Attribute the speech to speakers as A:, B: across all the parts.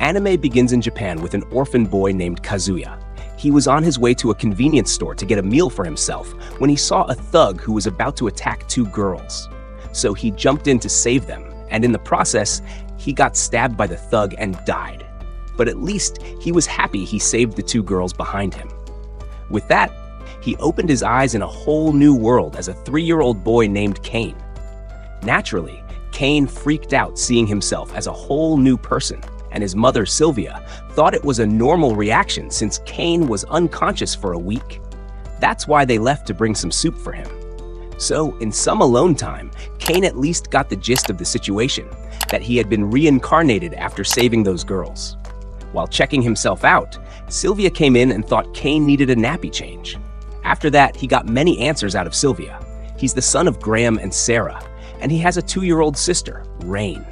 A: Anime begins in Japan with an orphan boy named Kazuya. He was on his way to a convenience store to get a meal for himself when he saw a thug who was about to attack two girls. So he jumped in to save them, and in the process, he got stabbed by the thug and died. But at least he was happy he saved the two girls behind him. With that, he opened his eyes in a whole new world as a 3-year-old boy named Kane. Naturally, Kane freaked out seeing himself as a whole new person, and his mother, Sylvia, thought it was a normal reaction since Kane was unconscious for a week. That's why they left to bring some soup for him. So, in some alone time, Kane at least got the gist of the situation, that he had been reincarnated after saving those girls. While checking himself out, Sylvia came in and thought Kane needed a nappy change. After that, he got many answers out of Sylvia. He's the son of Graham and Sarah, and he has a 2-year-old sister, Rain.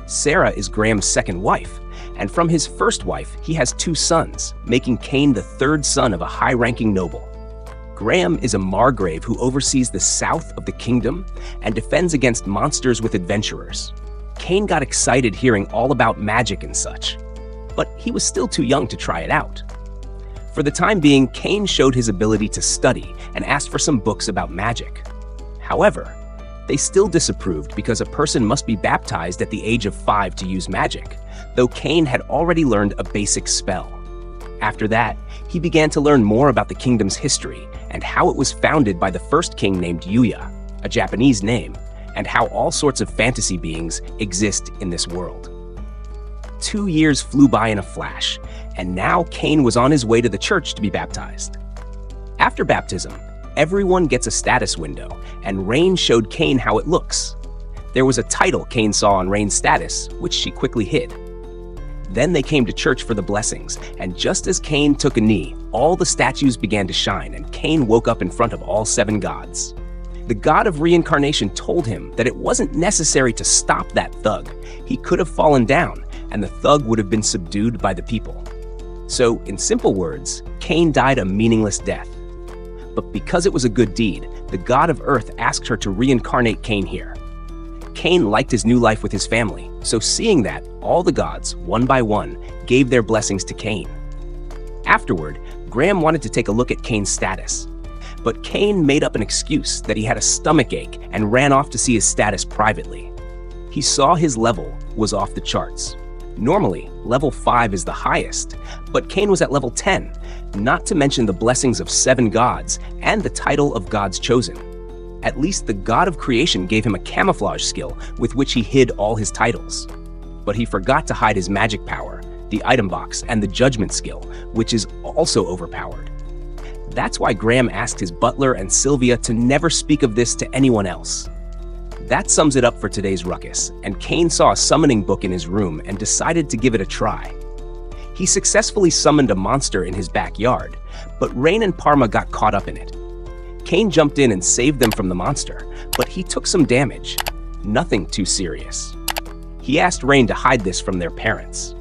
A: Sarah is Graham's second wife, and from his first wife, he has 2 sons, making Kane the 3rd son of a high-ranking noble. Graham is a margrave who oversees the south of the kingdom and defends against monsters with adventurers. Kane got excited hearing all about magic and such, but he was still too young to try it out. For the time being, Kane showed his ability to study and asked for some books about magic. However, they still disapproved because a person must be baptized at the age of 5 to use magic, though Kane had already learned a basic spell. After that, he began to learn more about the kingdom's history and how it was founded by the first king named Yuya, a Japanese name, and how all sorts of fantasy beings exist in this world. 2 years flew by in a flash, and now Kane was on his way to the church to be baptized. After baptism, everyone gets a status window, and Rain showed Kane how it looks. There was a title Kane saw on Rain's status, which she quickly hid. Then they came to church for the blessings, and just as Kane took a knee, all the statues began to shine, and Kane woke up in front of all 7 gods. The god of reincarnation told him that it wasn't necessary to stop that thug. He could have fallen down, and the thug would have been subdued by the people. So, in simple words, Kane died a meaningless death. But because it was a good deed, the god of earth asked her to reincarnate Kane here. Kane liked his new life with his family, so seeing that, all the gods, one by one, gave their blessings to Kane. Afterward, Graham wanted to take a look at Kane's status. But Kane made up an excuse that he had a stomach ache and ran off to see his status privately. He saw his level was off the charts. Normally, level 5 is the highest, but Kane was at level 10, not to mention the blessings of 7 gods and the title of God's Chosen. At least the god of creation gave him a camouflage skill with which he hid all his titles. But he forgot to hide his magic power, the item box, and the judgment skill, which is also overpowered. That's why Graham asked his butler and Sylvia to never speak of this to anyone else. That sums it up for today's ruckus, and Kane saw a summoning book in his room and decided to give it a try. He successfully summoned a monster in his backyard, but Rain and Parma got caught up in it. Kane jumped in and saved them from the monster, but he took some damage. Nothing too serious. He asked Rain to hide this from their parents.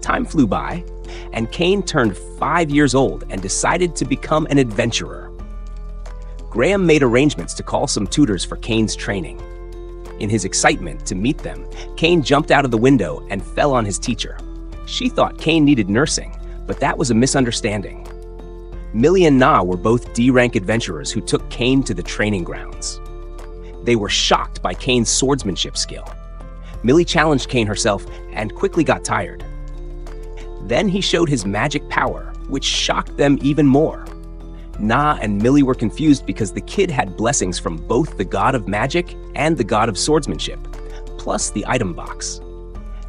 A: Time flew by, and Kane turned 5 years old and decided to become an adventurer. Graham made arrangements to call some tutors for Kane's training. In his excitement to meet them, Kane jumped out of the window and fell on his teacher. She thought Kane needed nursing, but that was a misunderstanding. Millie and Na were both D-rank adventurers who took Kane to the training grounds. They were shocked by Kane's swordsmanship skill. Millie challenged Kane herself and quickly got tired. Then he showed his magic power, which shocked them even more. Na and Millie were confused because the kid had blessings from both the god of magic and the god of swordsmanship, plus the item box.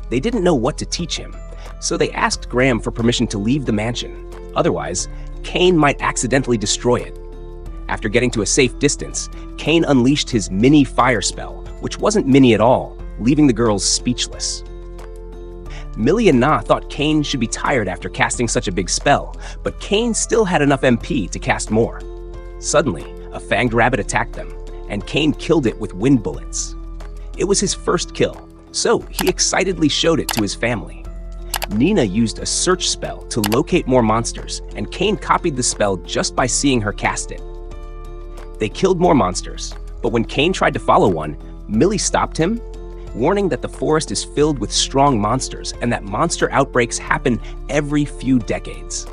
A: They didn't know what to teach him, so they asked Graham for permission to leave the mansion. Otherwise, Kane might accidentally destroy it. After getting to a safe distance, Kane unleashed his mini fire spell, which wasn't mini at all, leaving the girls speechless. Millie and Na thought Kane should be tired after casting such a big spell, but Kane still had enough MP to cast more. Suddenly, a fanged rabbit attacked them, and Kane killed it with wind bullets. It was his first kill, so he excitedly showed it to his family. Nina used a search spell to locate more monsters, and Kane copied the spell just by seeing her cast it. They killed more monsters, but when Kane tried to follow one, Millie stopped him, warning that the forest is filled with strong monsters and that monster outbreaks happen every few decades.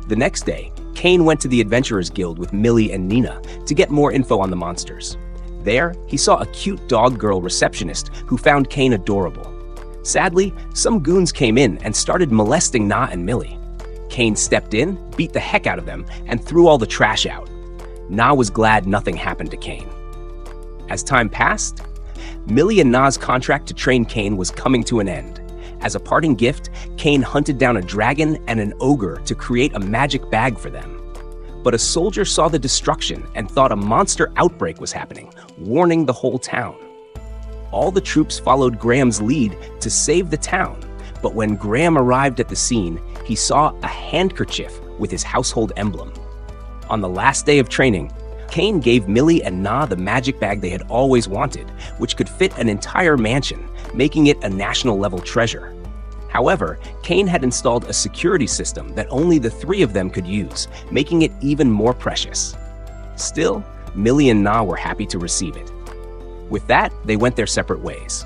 A: The next day, Kane went to the Adventurers Guild with Millie and Nina to get more info on the monsters. There, he saw a cute dog girl receptionist who found Kane adorable. Sadly, some goons came in and started molesting Na and Millie. Kane stepped in, beat the heck out of them, and threw all the trash out. Na was glad nothing happened to Kane. As time passed, Millie and Na's contract to train Kane was coming to an end. As a parting gift, Kane hunted down a dragon and an ogre to create a magic bag for them. But a soldier saw the destruction and thought a monster outbreak was happening, warning the whole town. All the troops followed Graham's lead to save the town, but when Graham arrived at the scene, he saw a handkerchief with his household emblem. On the last day of training, Kane gave Millie and Na the magic bag they had always wanted, which could fit an entire mansion, making it a national-level treasure. However, Kane had installed a security system that only the three of them could use, making it even more precious. Still, Millie and Na were happy to receive it. With that, they went their separate ways.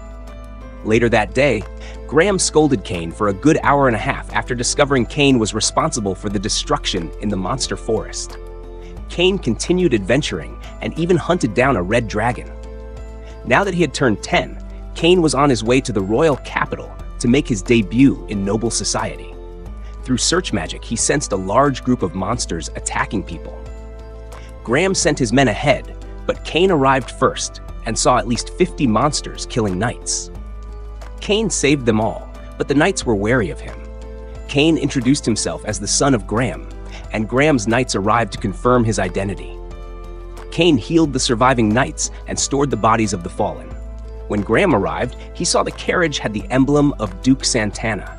A: Later that day, Graham scolded Kane for a good hour and a half after discovering Kane was responsible for the destruction in the monster forest. Kane continued adventuring and even hunted down a red dragon. Now that he had turned 10, Kane was on his way to the royal capital to make his debut in noble society. Through search magic, he sensed a large group of monsters attacking people. Graham sent his men ahead, but Kane arrived first and saw at least 50 monsters killing knights. Kane saved them all, but the knights were wary of him. Kane introduced himself as the son of Graham, and Graham's knights arrived to confirm his identity. Kane healed the surviving knights and stored the bodies of the fallen. When Graham arrived, he saw the carriage had the emblem of Duke Santana.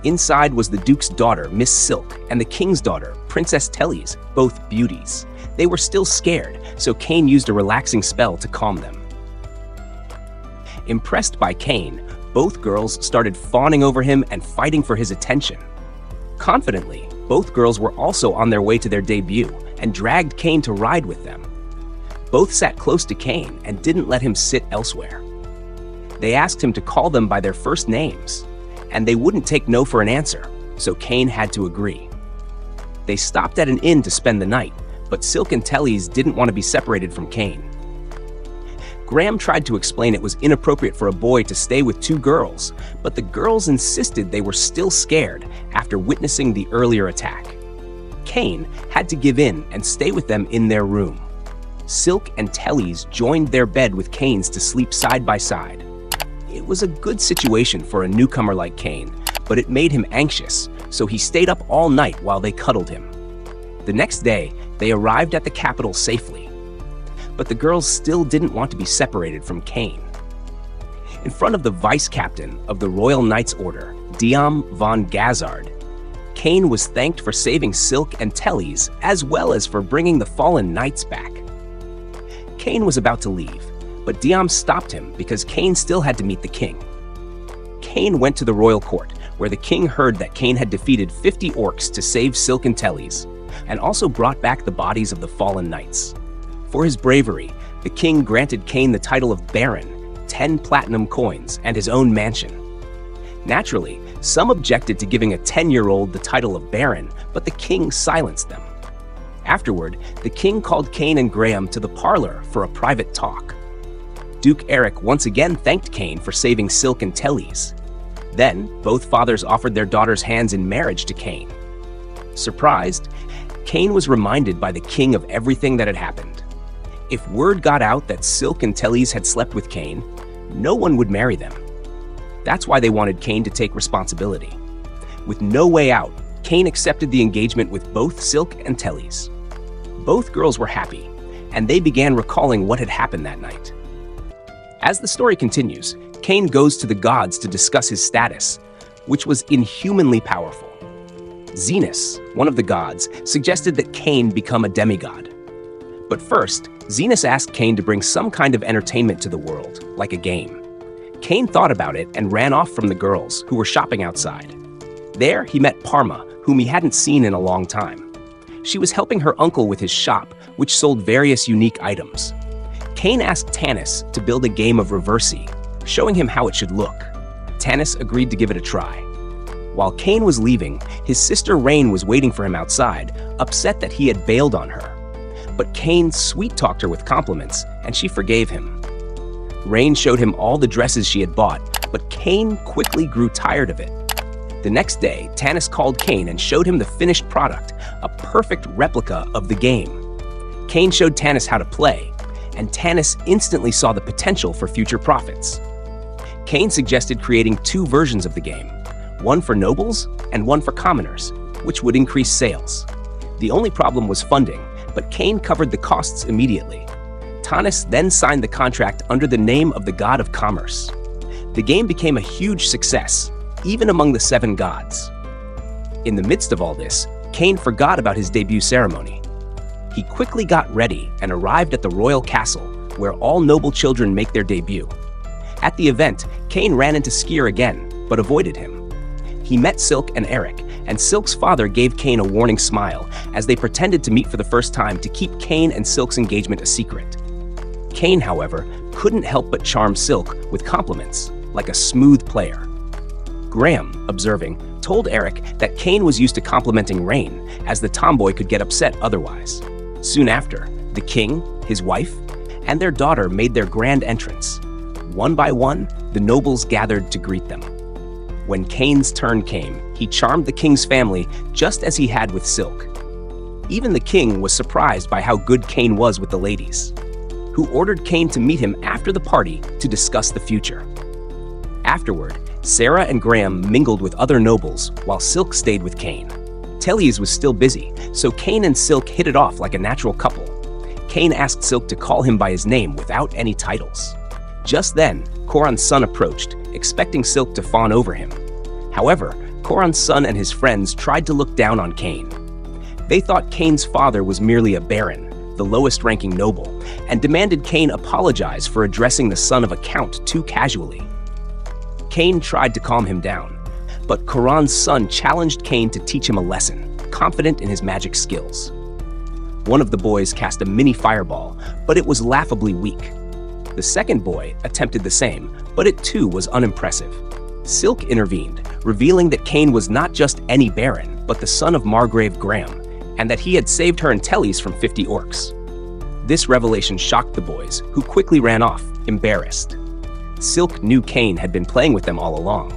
A: Inside was the Duke's daughter, Miss Silk, and the King's daughter, Princess Tellys, both beauties. They were still scared, so Kane used a relaxing spell to calm them. Impressed by Kane, both girls started fawning over him and fighting for his attention. Confidently, both girls were also on their way to their debut and dragged Kane to ride with them. Both sat close to Kane and didn't let him sit elsewhere. They asked him to call them by their first names, and they wouldn't take no for an answer, so Kane had to agree. They stopped at an inn to spend the night, but Silk and Tellys didn't want to be separated from Kane. Graham tried to explain it was inappropriate for a boy to stay with two girls, but the girls insisted they were still scared after witnessing the earlier attack. Kane had to give in and stay with them in their room. Silk and Tellys joined their bed with Kane's to sleep side by side. It was a good situation for a newcomer like Kane, but it made him anxious, so he stayed up all night while they cuddled him. The next day, they arrived at the capital safely. But the girls still didn't want to be separated from Kane. In front of the vice captain of the Royal Knights Order, Diam von Gazard, Kane was thanked for saving Silk and Tellys, as well as for bringing the fallen knights back. Kane was about to leave, but Diam stopped him because Kane still had to meet the king. Kane went to the royal court, where the king heard that Kane had defeated 50 orcs to save Silk and Tellys, and also brought back the bodies of the fallen knights. For his bravery, the king granted Kane the title of Baron, 10 platinum coins, and his own mansion. Naturally, some objected to giving a 10-year-old the title of Baron, but the king silenced them. Afterward, the king called Kane and Graham to the parlor for a private talk. Duke Eric once again thanked Kane for saving Silk and Tellys. Then, both fathers offered their daughters' hands in marriage to Kane. Surprised, Kane was reminded by the king of everything that had happened. If word got out that Silk and Tellys had slept with Kane, no one would marry them. That's why they wanted Kane to take responsibility. With no way out, Kane accepted the engagement with both Silk and Tellys. Both girls were happy, and they began recalling what had happened that night. As the story continues, Kane goes to the gods to discuss his status, which was inhumanly powerful. Zenos, one of the gods, suggested that Kane become a demigod. But first, Zenos asked Kane to bring some kind of entertainment to the world, like a game. Kane thought about it and ran off from the girls, who were shopping outside. There, he met Parma, whom he hadn't seen in a long time. She was helping her uncle with his shop, which sold various unique items. Kane asked Tanis to build a game of Reversi, showing him how it should look. Tanis agreed to give it a try. While Cain was leaving, his sister Rain was waiting for him outside, upset that he had bailed on her. But Cain sweet-talked her with compliments, and she forgave him. Rain showed him all the dresses she had bought, but Cain quickly grew tired of it. The next day, Tanis called Cain and showed him the finished product, a perfect replica of the game. Cain showed Tanis how to play, and Tanis instantly saw the potential for future profits. Cain suggested creating 2 versions of the game, one for nobles and one for commoners, which would increase sales. The only problem was funding, but Cain covered the costs immediately. Tanis then signed the contract under the name of the god of commerce. The game became a huge success, even among the 7 gods. In the midst of all this, Cain forgot about his debut ceremony. He quickly got ready and arrived at the royal castle, where all noble children make their debut. At the event, Cain ran into Skier again, but avoided him. He met Silk and Eric, and Silk's father gave Cain a warning smile as they pretended to meet for the first time to keep Cain and Silk's engagement a secret. Cain, however, couldn't help but charm Silk with compliments, like a smooth player. Graham, observing, told Eric that Cain was used to complimenting Rain, as the tomboy could get upset otherwise. Soon after, the king, his wife, and their daughter made their grand entrance. One by one, the nobles gathered to greet them. When Cain's turn came, he charmed the king's family just as he had with Silk. Even the king was surprised by how good Cain was with the ladies, who ordered Cain to meet him after the party to discuss the future. Afterward, Sarah and Graham mingled with other nobles while Silk stayed with Cain. Tellys was still busy, so Cain and Silk hit it off like a natural couple. Cain asked Silk to call him by his name without any titles. Just then, Koron's son approached, expecting Silk to fawn over him. However, Koron's son and his friends tried to look down on Cain. They thought Cain's father was merely a baron, the lowest-ranking noble, and demanded Cain apologize for addressing the son of a count too casually. Cain tried to calm him down, but Koron's son challenged Cain to teach him a lesson, confident in his magic skills. One of the boys cast a mini fireball, but it was laughably weak. The second boy attempted the same, but it too was unimpressive. Silk intervened, revealing that Cain was not just any baron, but the son of Margrave Graham, and that he had saved her and Tellys from 50 orcs. This revelation shocked the boys, who quickly ran off, embarrassed. Silk knew Cain had been playing with them all along.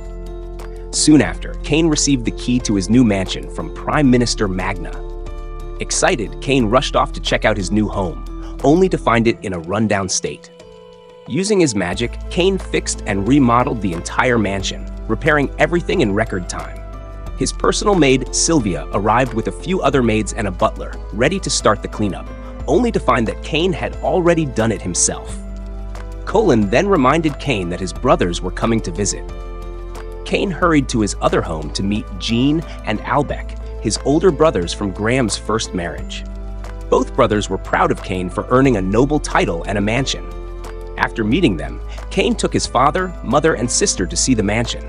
A: Soon after, Cain received the key to his new mansion from Prime Minister Magna. Excited, Cain rushed off to check out his new home, only to find it in a rundown state. Using his magic, Cain fixed and remodeled the entire mansion, repairing everything in record time. His personal maid, Sylvia, arrived with a few other maids and a butler, ready to start the cleanup, only to find that Cain had already done it himself. Colin then reminded Cain that his brothers were coming to visit. Cain hurried to his other home to meet Jean and Albec, his older brothers from Graham's first marriage. Both brothers were proud of Cain for earning a noble title and a mansion. After meeting them, Cain took his father, mother, and sister to see the mansion.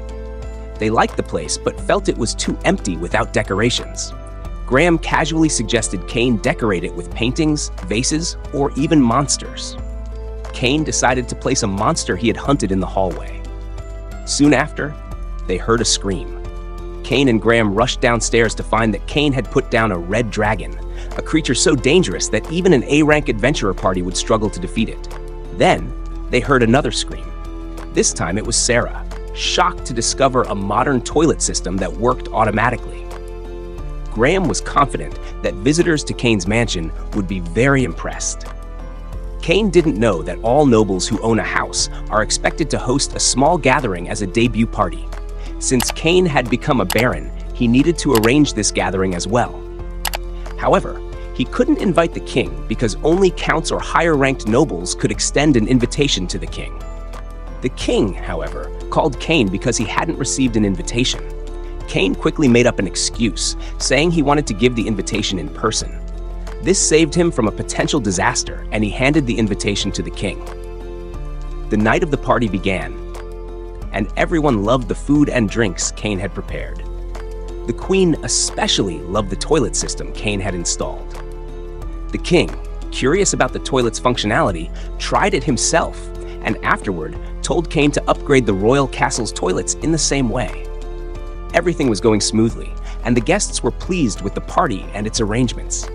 A: They liked the place, but felt it was too empty without decorations. Graham casually suggested Cain decorate it with paintings, vases, or even monsters. Cain decided to place a monster he had hunted in the hallway. Soon after, they heard a scream. Cain and Graham rushed downstairs to find that Cain had put down a red dragon, a creature so dangerous that even an A-rank adventurer party would struggle to defeat it. Then, they heard another scream. This time it was Sarah, shocked to discover a modern toilet system that worked automatically. Graham was confident that visitors to Cain's mansion would be very impressed. Cain didn't know that all nobles who own a house are expected to host a small gathering as a debut party. Since Cain had become a baron, he needed to arrange this gathering as well. However, he couldn't invite the king because only counts or higher-ranked nobles could extend an invitation to the king. The king, however, called Cain because he hadn't received an invitation. Cain quickly made up an excuse, saying he wanted to give the invitation in person. This saved him from a potential disaster, and he handed the invitation to the king. The night of the party began, and everyone loved the food and drinks Cain had prepared. The queen especially loved the toilet system Cain had installed. The king, curious about the toilet's functionality, tried it himself, and afterward told Cain to upgrade the royal castle's toilets in the same way. Everything was going smoothly, and the guests were pleased with the party and its arrangements.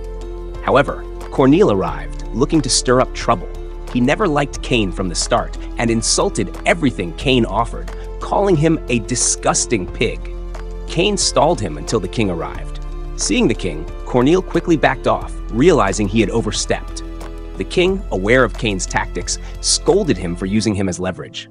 A: However, Cornel arrived, looking to stir up trouble. He never liked Cain from the start and insulted everything Cain offered, calling him a disgusting pig. Cain stalled him until the king arrived. Seeing the king, Cornel quickly backed off, realizing he had overstepped. The king, aware of Cain's tactics, scolded him for using him as leverage.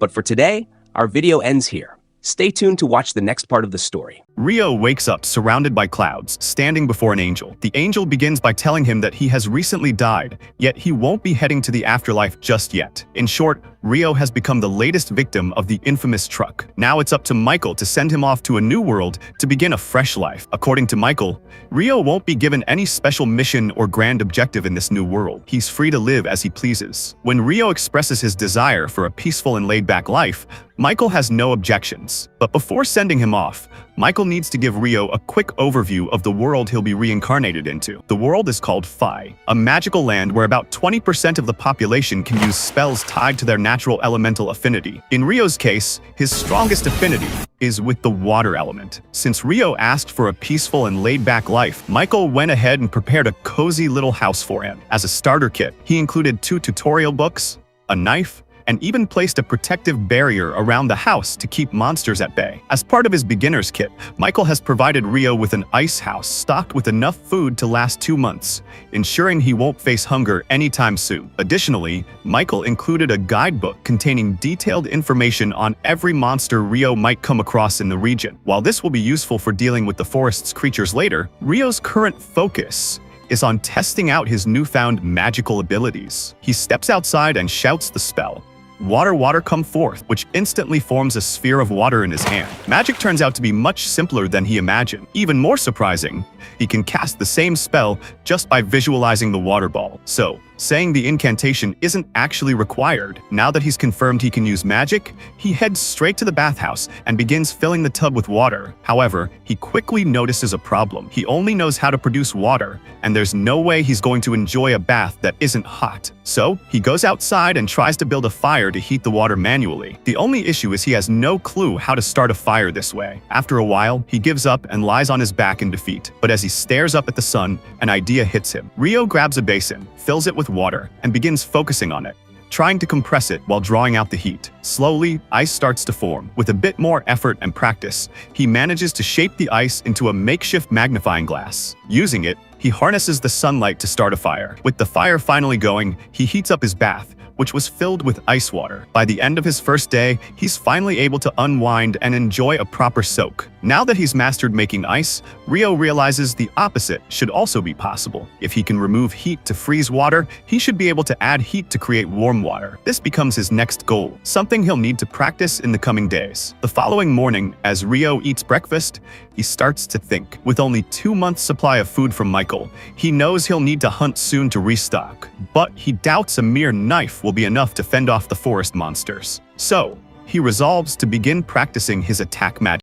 A: But for today, our video ends here. Stay tuned to watch the next part of the story.
B: Rio wakes up surrounded by clouds, standing before an angel. The angel begins by telling him that he has recently died, yet he won't be heading to the afterlife just yet. In short, Rio has become the latest victim of the infamous truck. Now it's up to Michael to send him off to a new world to begin a fresh life. According to Michael, Rio won't be given any special mission or grand objective in this new world. He's free to live as he pleases. When Rio expresses his desire for a peaceful and laid-back life, Michael has no objections. But before sending him off, Michael needs to give Rio a quick overview of the world he'll be reincarnated into. The world is called Phi, a magical land where about 20% of the population can use spells tied to their natural elemental affinity. In Rio's case, his strongest affinity is with the water element. Since Rio asked for a peaceful and laid-back life, Michael went ahead and prepared a cozy little house for him. As a starter kit, he included 2 tutorial books, a knife, and even placed a protective barrier around the house to keep monsters at bay. As part of his beginner's kit, Michael has provided Rio with an ice house stocked with enough food to last 2 months, ensuring he won't face hunger anytime soon. Additionally, Michael included a guidebook containing detailed information on every monster Rio might come across in the region. While this will be useful for dealing with the forest's creatures later, Rio's current focus is on testing out his newfound magical abilities. He steps outside and shouts the spell, "Water, water, come forth," which instantly forms a sphere of water in his hand. Magic turns out to be much simpler than he imagined. Even more surprising, he can cast the same spell just by visualizing the water ball. So, saying the incantation isn't actually required. Now that he's confirmed he can use magic, he heads straight to the bathhouse and begins filling the tub with water. However, he quickly notices a problem. He only knows how to produce water, and there's no way he's going to enjoy a bath that isn't hot. So, he goes outside and tries to build a fire to heat the water manually. The only issue is he has no clue how to start a fire this way. After a while, he gives up and lies on his back in defeat. But as he stares up at the sun, an idea hits him. Rio grabs a basin, fills it with water, and begins focusing on it, trying to compress it while drawing out the heat. Slowly, ice starts to form. With a bit more effort and practice, he manages to shape the ice into a makeshift magnifying glass. Using it, he harnesses the sunlight to start a fire. With the fire finally going, he heats up his bath, which was filled with ice water. By the end of his first day, he's finally able to unwind and enjoy a proper soak. Now that he's mastered making ice, Rio realizes the opposite should also be possible. If he can remove heat to freeze water, he should be able to add heat to create warm water. This becomes his next goal, something he'll need to practice in the coming days. The following morning, as Rio eats breakfast, he starts to think. With only 2 months' supply of food from Michael, he knows he'll need to hunt soon to restock. But he doubts a mere knife will be enough to fend off the forest monsters. So, he resolves to begin practicing his attack magic.